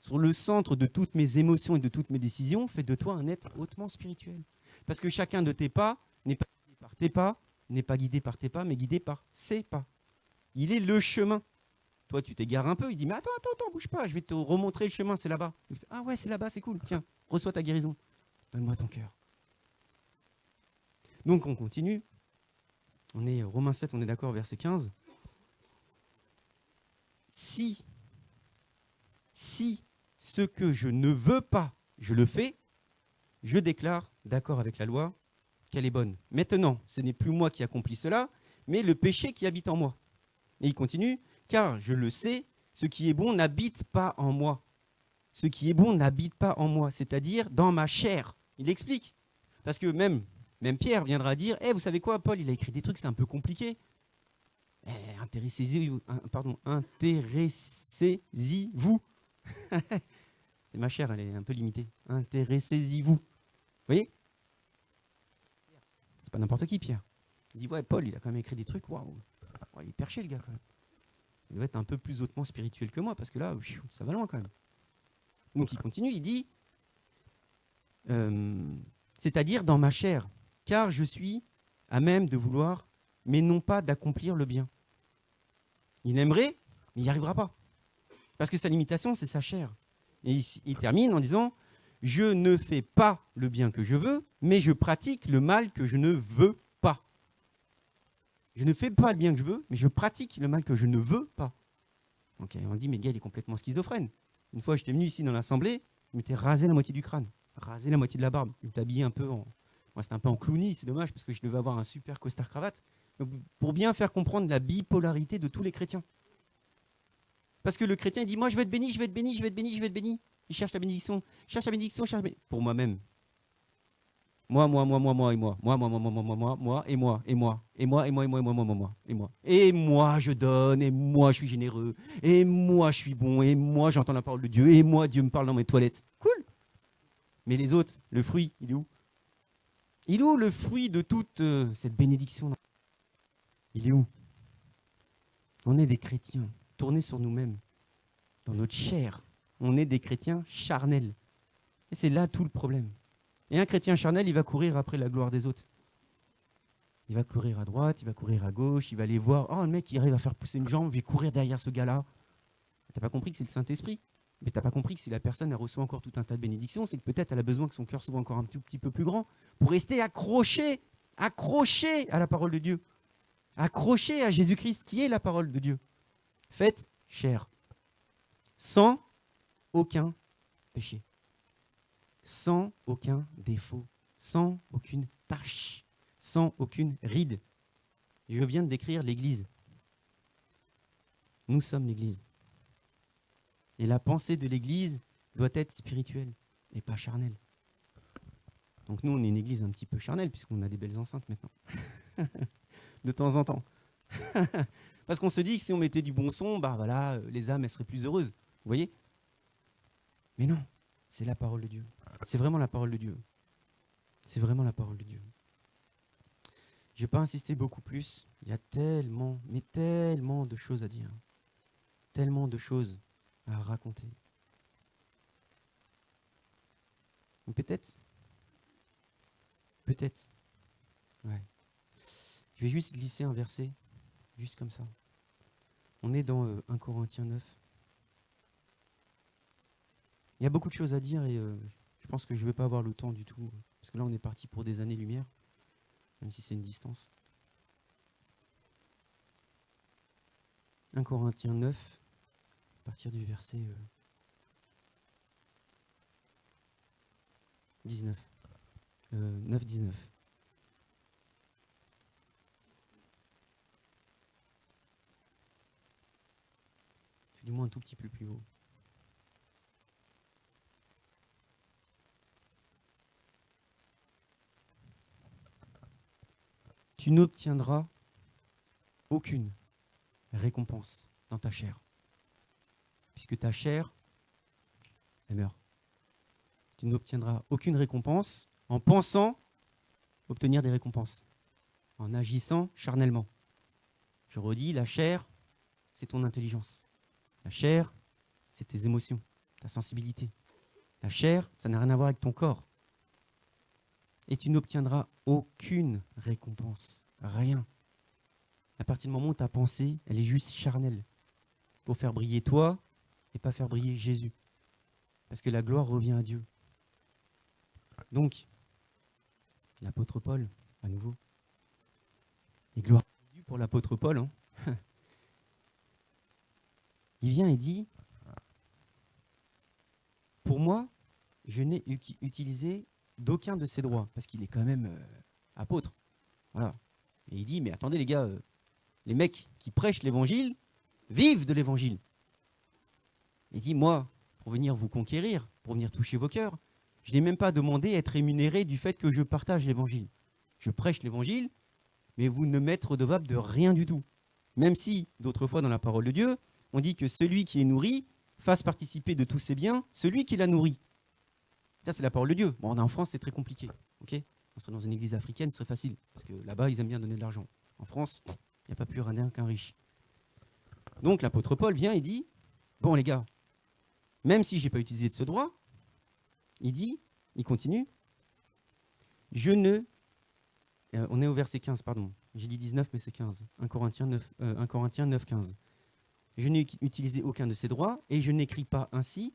sur le centre de toutes mes émotions et de toutes mes décisions, fait de toi un être hautement spirituel. Parce que chacun de tes pas n'est pas guidé par tes pas, n'est pas guidé par tes pas, mais guidé par ses pas. Il est le chemin. Toi, tu t'égares un peu, il dit, mais attends, bouge pas, je vais te remontrer le chemin, c'est là-bas. Il fait, ah ouais, c'est là-bas, c'est cool, tiens, reçois ta guérison. Donne-moi ton cœur. Donc, on continue. On est Romains 7, on est d'accord, verset 15. Si ce que je ne veux pas, je le fais, je déclare, d'accord avec la loi, qu'elle est bonne. Maintenant, ce n'est plus moi qui accomplis cela, mais le péché qui habite en moi. Et il continue, car je le sais, ce qui est bon n'habite pas en moi. Ce qui est bon n'habite pas en moi, c'est-à-dire dans ma chair. Il explique. Parce que même Pierre viendra dire, vous savez quoi, Paul, il a écrit des trucs, c'est un peu compliqué. Intéressez-vous. C'est ma chair, elle est un peu limitée. Intéressez-y-vous. Vous voyez? C'est pas n'importe qui, Pierre. Il dit, ouais, Paul, il a quand même écrit des trucs, waouh. Il est perché, le gars, quand même. Il doit être un peu plus hautement spirituel que moi, parce que là, ça va loin, quand même. Donc, il continue, il dit, c'est-à-dire dans ma chair, car je suis à même de vouloir, mais non pas d'accomplir le bien. Il aimerait, mais il n'y arrivera pas. Parce que sa limitation, c'est sa chair. Et il termine en disant, je ne fais pas le bien que je veux, mais je pratique le mal que je ne veux pas. Je ne fais pas le bien que je veux, mais je pratique le mal que je ne veux pas. Donc on dit, mais le gars, il est complètement schizophrène. Une fois, j'étais venu ici dans l'assemblée, je m'étais rasé la moitié du crâne. rasé la moitié de la barbe. Il était habillé un peu en... Moi, c'était un peu en clowny, c'est dommage, parce que je devais avoir un super costard-cravate. Pour bien faire comprendre la bipolarité de tous les chrétiens. Parce que le chrétien, il dit, moi, je veux être béni, je veux être béni, je veux être béni, je veux être béni. Il cherche la bénédiction, cherche la bénédiction, cherche la bénédiction. Pour moi-même. Moi, et moi. Moi, et moi, et moi. Et moi, et moi, et moi, et moi, moi, moi, moi, et moi. Et moi, je donne, et moi, je suis généreux. Et moi, je suis bon, et moi, j'entends la parole de Dieu. Et moi, Dieu me parle dans mes toilettes. Cool. Mais les autres, le fruit, il est où? Il est où le fruit de toute cette bénédiction? Il est où? On est des chrétiens, tournés sur nous-mêmes, dans notre chair. On est des chrétiens charnels. Et c'est là tout le problème. Et un chrétien charnel, il va courir après la gloire des autres. Il va courir à droite, il va courir à gauche, il va aller voir. Oh, le mec, il arrive à faire pousser une jambe, il va courir derrière ce gars-là. T'as pas compris que c'est le Saint-Esprit. Mais t'as pas compris que si la personne elle reçoit encore tout un tas de bénédictions, c'est que peut-être elle a besoin que son cœur soit encore un tout petit peu plus grand pour rester accroché à la parole de Dieu. Accroché à Jésus-Christ, qui est la parole de Dieu. Faite chair. Sans aucun péché. Sans aucun défaut. Sans aucune tache. Sans aucune ride. Je viens de décrire l'Église. Nous sommes l'Église. Et la pensée de l'Église doit être spirituelle et pas charnelle. Donc nous, on est une Église un petit peu charnelle puisqu'on a des belles enceintes maintenant. De temps en temps. Parce qu'on se dit que si on mettait du bon son, bah voilà, les âmes, elles seraient plus heureuses. Vous voyez? Mais non, c'est la parole de Dieu. C'est vraiment la parole de Dieu. C'est vraiment la parole de Dieu. Je ne vais pas insister beaucoup plus. Il y a tellement, mais tellement de choses à dire. Tellement de choses à raconter. Peut-être, ouais. Je vais juste glisser un verset, juste comme ça. On est dans 1 Corinthiens 9. Il y a beaucoup de choses à dire et je pense que je ne vais pas avoir le temps du tout. Parce que là, on est parti pour des années-lumière, même si c'est une distance. 1 Corinthiens 9, à partir du verset 19. 9-19. Du moins un tout petit peu plus haut. Tu n'obtiendras aucune récompense dans ta chair. Puisque ta chair, elle meurt. Tu n'obtiendras aucune récompense en pensant obtenir des récompenses, en agissant charnellement. Je redis, la chair, c'est ton intelligence. La chair, c'est tes émotions, ta sensibilité. La chair, ça n'a rien à voir avec ton corps. Et tu n'obtiendras aucune récompense. Rien. À partir du moment où ta pensée, elle est juste charnelle. Pour faire briller toi et pas faire briller Jésus. Parce que la gloire revient à Dieu. Donc, l'apôtre Paul, à nouveau. Et gloire à Dieu pour l'apôtre Paul. Hein. Il vient et dit, pour moi, je n'ai utilisé d'aucun de ces droits, parce qu'il est quand même apôtre. Voilà. Et il dit, mais attendez les gars, les mecs qui prêchent l'évangile vivent de l'évangile. Il dit, moi, pour venir vous conquérir, pour venir toucher vos cœurs, je n'ai même pas demandé à être rémunéré du fait que je partage l'évangile. Je prêche l'évangile, mais vous ne m'êtes redevable de rien du tout. Même si, d'autres fois dans la parole de Dieu, on dit que celui qui est nourri fasse participer de tous ses biens celui qui l'a nourri. Ça, c'est la parole de Dieu. Bon, en France, c'est très compliqué. Okay, on serait dans une église africaine, ce serait facile. Parce que là-bas, ils aiment bien donner de l'argent. En France, il n'y a pas plus radin qu'un riche. Donc, l'apôtre Paul vient et dit, bon, les gars, même si je n'ai pas utilisé de ce droit, il dit, il continue, je ne... on est au verset 15, pardon. J'ai dit 19, mais c'est 15. 1 Corinthiens 9, 15. Je n'ai utilisé aucun de ces droits et je n'écris pas ainsi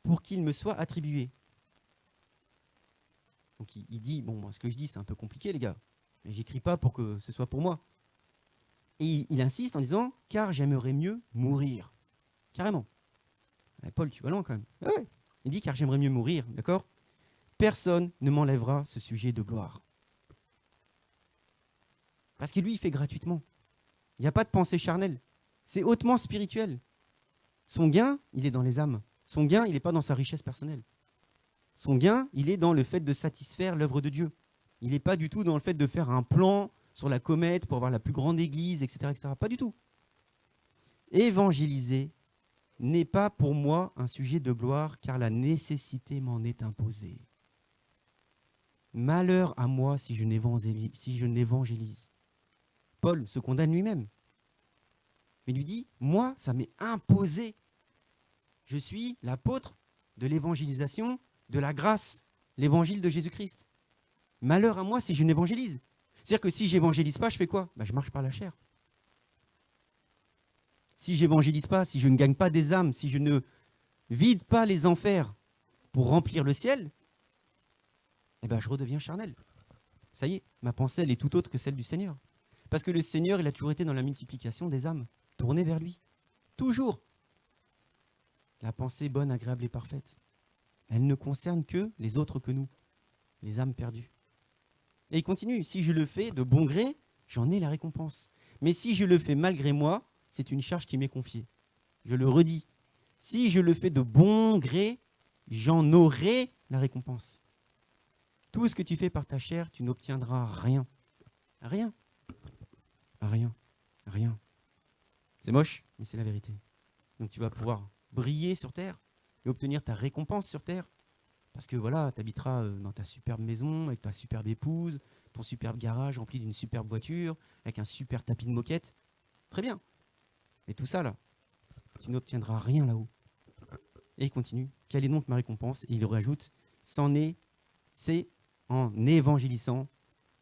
pour qu'il me soit attribué. Donc il dit, bon, moi, ce que je dis, c'est un peu compliqué, les gars, mais j'écris pas pour que ce soit pour moi. Et il insiste en disant, car j'aimerais mieux mourir. Carrément. Paul, tu vas loin quand même. Ah ouais. Il dit, car j'aimerais mieux mourir, d'accord? personne ne m'enlèvera ce sujet de gloire. Parce que lui, il fait gratuitement. Il n'y a pas de pensée charnelle. C'est hautement spirituel. Son gain, il est dans les âmes. Son gain, il n'est pas dans sa richesse personnelle. Son gain, il est dans le fait de satisfaire l'œuvre de Dieu. Il n'est pas du tout dans le fait de faire un plan sur la comète pour avoir la plus grande église, etc., etc. Pas du tout. Évangéliser n'est pas pour moi un sujet de gloire, car la nécessité m'en est imposée. Malheur à moi si je n'évangélise. Paul se condamne lui-même. Mais lui dit, moi, ça m'est imposé. Je suis l'apôtre de l'évangélisation, de la grâce, l'évangile de Jésus-Christ. Malheur à moi si je n'évangélise. C'est-à-dire que si je n'évangélise pas, je fais quoi ? Je marche par la chair. Si je n'évangélise pas, si je ne gagne pas des âmes, si je ne vide pas les enfers pour remplir le ciel, je redeviens charnel. Ça y est, ma pensée, elle est tout autre que celle du Seigneur. Parce que le Seigneur, il a toujours été dans la multiplication des âmes, tournées vers lui. Toujours. La pensée bonne, agréable et parfaite. Elle ne concerne que les autres que nous, les âmes perdues. Et il continue, si je le fais de bon gré, j'en ai la récompense. Mais si je le fais malgré moi, c'est une charge qui m'est confiée. Je le redis, si je le fais de bon gré, j'en aurai la récompense. Tout ce que tu fais par ta chair, tu n'obtiendras rien. Rien. Rien. Rien. C'est moche, mais c'est la vérité. Donc tu vas pouvoir briller sur terre et obtenir ta récompense sur terre. Parce que voilà, tu habiteras dans ta superbe maison, avec ta superbe épouse, ton superbe garage rempli d'une superbe voiture, avec un super tapis de moquette. Très bien. Mais tout ça, là, tu n'obtiendras rien là-haut. Et il continue. Quelle est donc ma récompense ? Et il rajoute, c'est en évangélisant,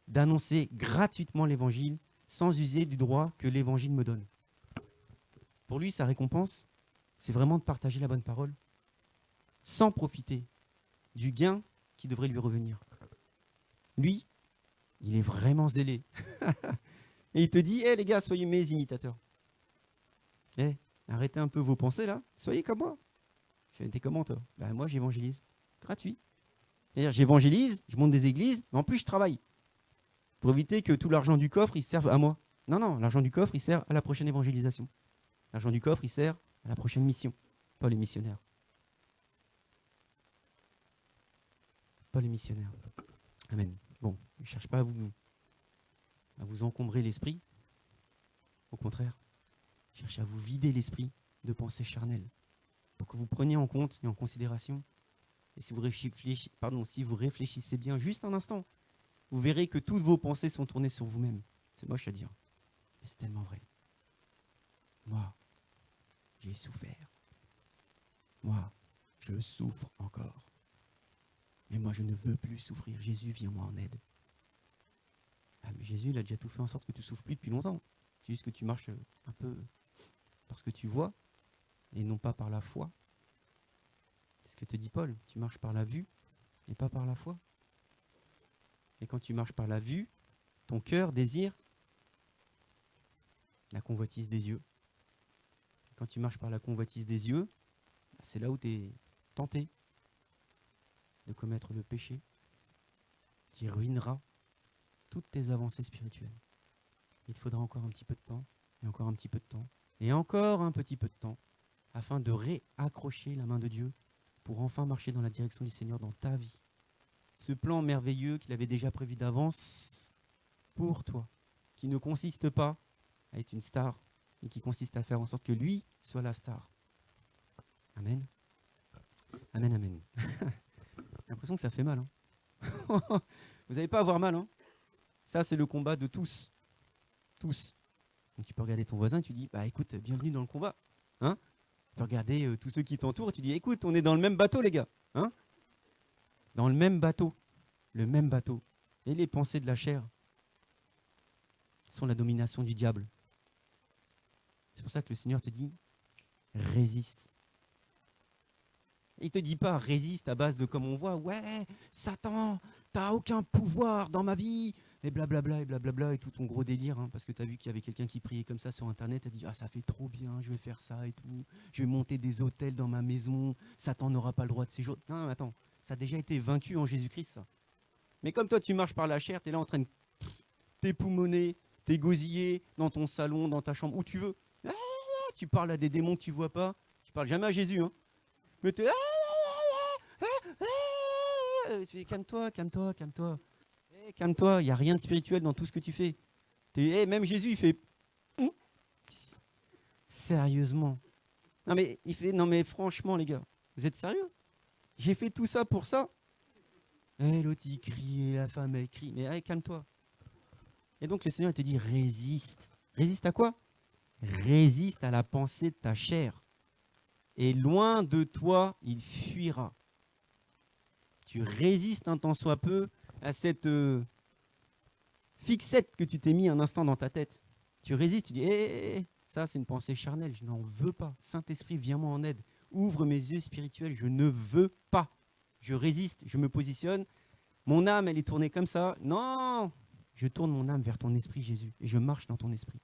d'annoncer gratuitement l'évangile, sans user du droit que l'évangile me donne. Pour lui, sa récompense, c'est vraiment de partager la bonne parole, sans profiter du gain qui devrait lui revenir. Lui, il est vraiment zélé. Et il te dit, les gars, soyez mes imitateurs. Arrêtez un peu vos pensées là, soyez comme moi. T'es comment toi ? Moi j'évangélise, gratuit. C'est-à-dire j'évangélise, je monte des églises, mais en plus je travaille. Pour éviter que tout l'argent du coffre il serve à moi. Non, l'argent du coffre il sert à la prochaine évangélisation. L'argent du coffre il sert à la prochaine mission, pas les missionnaires. Pas les missionnaires. Amen. Bon, je ne cherche pas à vous encombrer l'esprit. Au contraire, cherchez à vous vider l'esprit de pensées charnelles pour que vous preniez en compte et en considération. Et si vous réfléchissez bien juste un instant, vous verrez que toutes vos pensées sont tournées sur vous-même. C'est moche à dire, mais c'est tellement vrai. Moi, j'ai souffert. Moi, je souffre encore. Mais moi, je ne veux plus souffrir. Jésus, viens-moi en aide. Mais Jésus, il a déjà tout fait en sorte que tu ne souffres plus depuis longtemps. C'est juste que tu marches un peu parce que tu vois et non pas par la foi. C'est ce que te dit Paul. Tu marches par la vue et pas par la foi. Et quand tu marches par la vue, ton cœur désire la convoitise des yeux. Et quand tu marches par la convoitise des yeux, c'est là où tu es tenté de commettre le péché qui ruinera toutes tes avancées spirituelles. Il te faudra encore un petit peu de temps, et encore un petit peu de temps, et encore un petit peu de temps, afin de réaccrocher la main de Dieu pour enfin marcher dans la direction du Seigneur dans ta vie. Ce plan merveilleux qu'il avait déjà prévu d'avance pour toi, qui ne consiste pas à être une star, mais qui consiste à faire en sorte que lui soit la star. Amen. Amen, amen. J'ai l'impression que ça fait mal. Vous n'allez pas avoir mal. Ça, c'est le combat de tous. Tous. Donc tu peux regarder ton voisin et tu dis, écoute, bienvenue dans le combat. Tu peux regarder tous ceux qui t'entourent et tu dis, écoute, on est dans le même bateau, les gars. Dans le même bateau. Le même bateau. Et les pensées de la chair sont la domination du diable. C'est pour ça que le Seigneur te dit, résiste. Il ne te dit pas résiste à base de comme on voit, ouais, Satan, t'as aucun pouvoir dans ma vie, et blablabla, et tout ton gros délire, parce que tu as vu qu'il y avait quelqu'un qui priait comme ça sur Internet, tu as dit, ça fait trop bien, je vais faire ça et tout, je vais monter des hôtels dans ma maison, Satan n'aura pas le droit de séjour. Non, attends, Ça a déjà été vaincu en Jésus-Christ, ça. Mais comme toi, tu marches par la chair, tu es là en train de t'époumoner, t'égosiller dans ton salon, dans ta chambre, où tu veux. Tu parles à des démons que tu vois pas. Tu parles jamais à Jésus, hein. Mais tu es... Tu fais calme-toi, calme-toi, calme-toi. Calme-toi, il n'y a rien de spirituel dans tout ce que tu fais. Même Jésus, il fait... Sérieusement. Non mais franchement, les gars, vous êtes sérieux? J'ai fait tout ça pour ça? L'autre, il crie, et la femme, elle crie. Mais allez, calme-toi. Et donc, le Seigneur, il te dit, résiste. Résiste à quoi? Résiste à la pensée de ta chair. Et loin de toi, il fuira. Tu résistes un tant soit peu à cette fixette que tu t'es mis un instant dans ta tête. Tu résistes, tu dis, ça c'est une pensée charnelle, je n'en veux pas. Saint-Esprit, viens-moi en aide. Ouvre mes yeux spirituels, je ne veux pas. Je résiste, je me positionne. Mon âme, elle est tournée comme ça. Non, je tourne mon âme vers ton esprit, Jésus, et je marche dans ton esprit.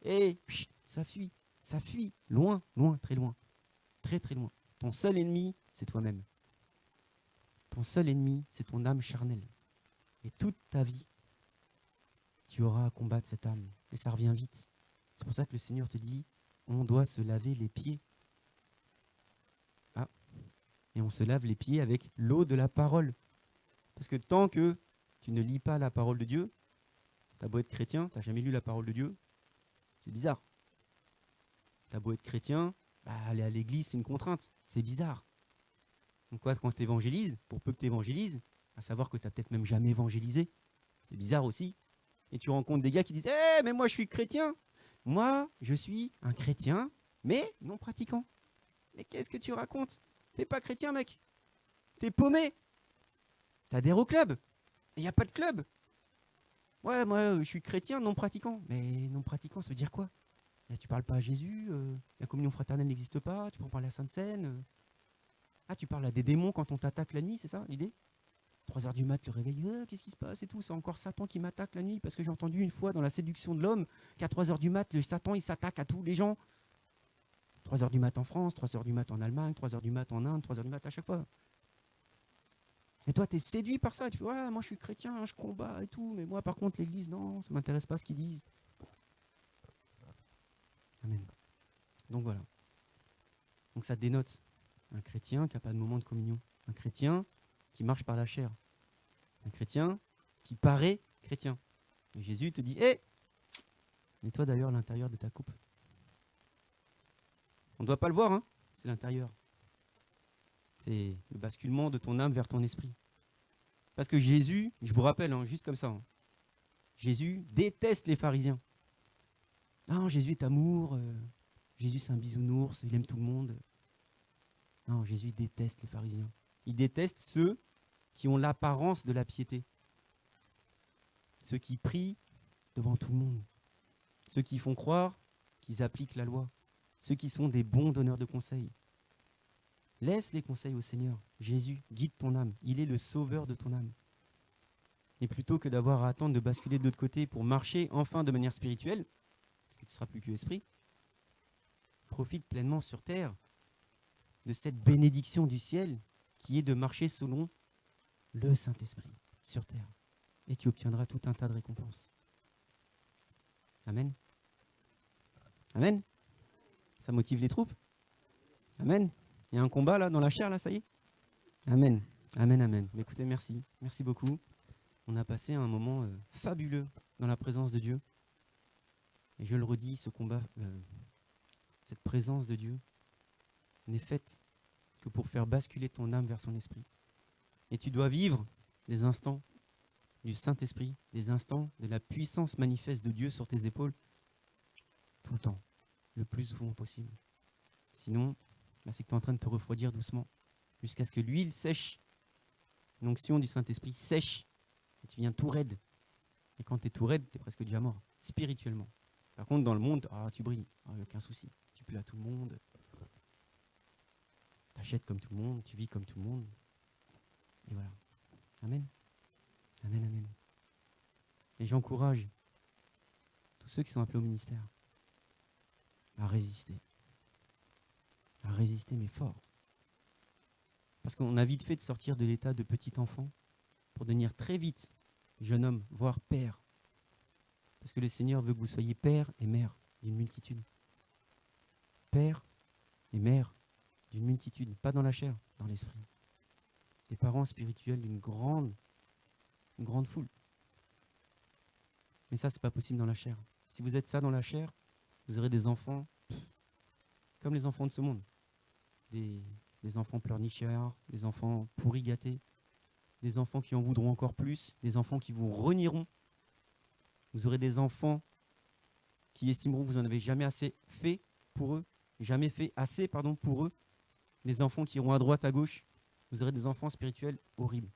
Et ça fuit, loin, loin, très loin, très très loin. Ton seul ennemi, c'est toi-même. Ton seul ennemi, c'est ton âme charnelle. Et toute ta vie, tu auras à combattre cette âme. Et ça revient vite. C'est pour ça que le Seigneur te dit, on doit se laver les pieds. Ah. Et on se lave les pieds avec l'eau de la parole. Parce que tant que tu ne lis pas la parole de Dieu, t'as beau être chrétien, t'as jamais lu la parole de Dieu, c'est bizarre. T'as beau être chrétien, aller à l'église, c'est une contrainte. C'est bizarre. Donc quoi, quand tu évangélises, pour peu que tu évangélises, à savoir que tu n'as peut-être même jamais évangélisé, c'est bizarre aussi. Et tu rencontres des gars qui disent « mais moi je suis chrétien. Moi, je suis un chrétien, mais non pratiquant. » Mais qu'est-ce que tu racontes? T'es pas chrétien, mec. T'es paumé. T'adhères au club. Et il n'y a pas de club. Ouais, moi je suis chrétien, non pratiquant. Mais non pratiquant, ça veut dire quoi? Tu parles pas à Jésus, la communion fraternelle n'existe pas, tu prends pas la Sainte Seine. Tu parles à des démons quand on t'attaque la nuit, c'est ça l'idée? 3h du mat, le réveil, qu'est-ce qui se passe et tout, c'est encore Satan qui m'attaque la nuit parce que j'ai entendu une fois dans la séduction de l'homme qu'à 3h du mat, le Satan il s'attaque à tous les gens. 3h du mat en France, 3h du mat en Allemagne, 3h du mat en Inde, 3h du mat à chaque fois. Et toi, t'es séduit par ça, tu fais ouais, moi je suis chrétien, je combats et tout, mais moi par contre l'église, non, ça m'intéresse pas ce qu'ils disent. Amen. Donc voilà. Donc ça dénote un chrétien qui n'a pas de moment de communion, un chrétien qui marche par la chair, un chrétien qui paraît chrétien. Et Jésus te dit, nettoie d'ailleurs l'intérieur de ta coupe. On ne doit pas le voir, hein, c'est l'intérieur. C'est le basculement de ton âme vers ton esprit. Parce que Jésus, je vous rappelle, juste comme ça, Jésus déteste les pharisiens. Non, Jésus est amour, Jésus c'est un bisounours, il aime tout le monde. Non, Jésus déteste les pharisiens. Il déteste ceux qui ont l'apparence de la piété. Ceux qui prient devant tout le monde. Ceux qui font croire qu'ils appliquent la loi. Ceux qui sont des bons donneurs de conseils. Laisse les conseils au Seigneur. Jésus guide ton âme. Il est le sauveur de ton âme. Et plutôt que d'avoir à attendre de basculer de l'autre côté pour marcher enfin de manière spirituelle, parce que tu ne seras plus que esprit, profite pleinement sur terre de cette bénédiction du ciel qui est de marcher selon le Saint-Esprit sur terre. Et tu obtiendras tout un tas de récompenses. Amen. Amen. Ça motive les troupes. Amen. Il y a un combat là dans la chair, là, ça y est. Amen. Amen, amen. Mais écoutez, merci. Merci beaucoup. On a passé un moment fabuleux dans la présence de Dieu. Et je le redis, ce combat, cette présence de Dieu n'est faite que pour faire basculer ton âme vers son esprit. Et tu dois vivre des instants du Saint-Esprit, des instants de la puissance manifeste de Dieu sur tes épaules, tout le temps, le plus souvent possible. Sinon, c'est que tu es en train de te refroidir doucement, jusqu'à ce que l'huile sèche, l'onction du Saint-Esprit sèche, et tu viens tout raide. Et quand tu es tout raide, tu es presque déjà mort, spirituellement. Par contre, dans le monde, tu brilles, il n'y a aucun souci. Tu plais à tout le monde, tu achètes comme tout le monde, tu vis comme tout le monde. Et voilà. Amen. Amen, amen. Et j'encourage tous ceux qui sont appelés au ministère à résister. À résister, mais fort. Parce qu'on a vite fait de sortir de l'état de petit enfant pour devenir très vite jeune homme, voire père. Parce que le Seigneur veut que vous soyez père et mère d'une multitude. Père et mère d'une multitude, pas dans la chair, dans l'esprit. Des parents spirituels d'une grande foule. Mais ça, c'est pas possible dans la chair. Si vous êtes ça dans la chair, vous aurez des enfants comme les enfants de ce monde. Des enfants pleurnichards, des enfants pourris gâtés, des enfants qui en voudront encore plus, des enfants qui vous renieront. Vous aurez des enfants qui estimeront que vous n'en avez jamais assez fait pour eux, jamais fait assez, pour eux. Des enfants qui iront à droite, à gauche. Vous aurez des enfants spirituels horribles.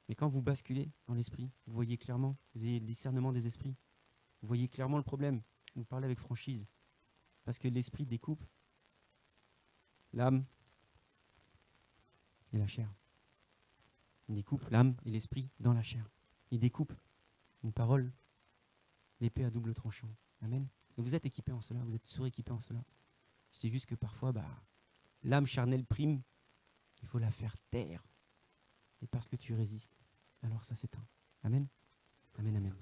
Mais quand vous basculez dans l'esprit, vous voyez clairement, vous avez le discernement des esprits. Vous voyez clairement le problème. Vous parlez avec franchise. Parce que l'esprit découpe l'âme et la chair. Il découpe l'âme et l'esprit dans la chair. Il découpe une parole, l'épée à double tranchant. Amen. Et vous êtes équipés en cela, vous êtes suréquipés en cela. C'est juste que parfois, l'âme charnelle prime, il faut la faire taire. Et parce que tu résistes, alors ça s'éteint. Amen. Amen, amen.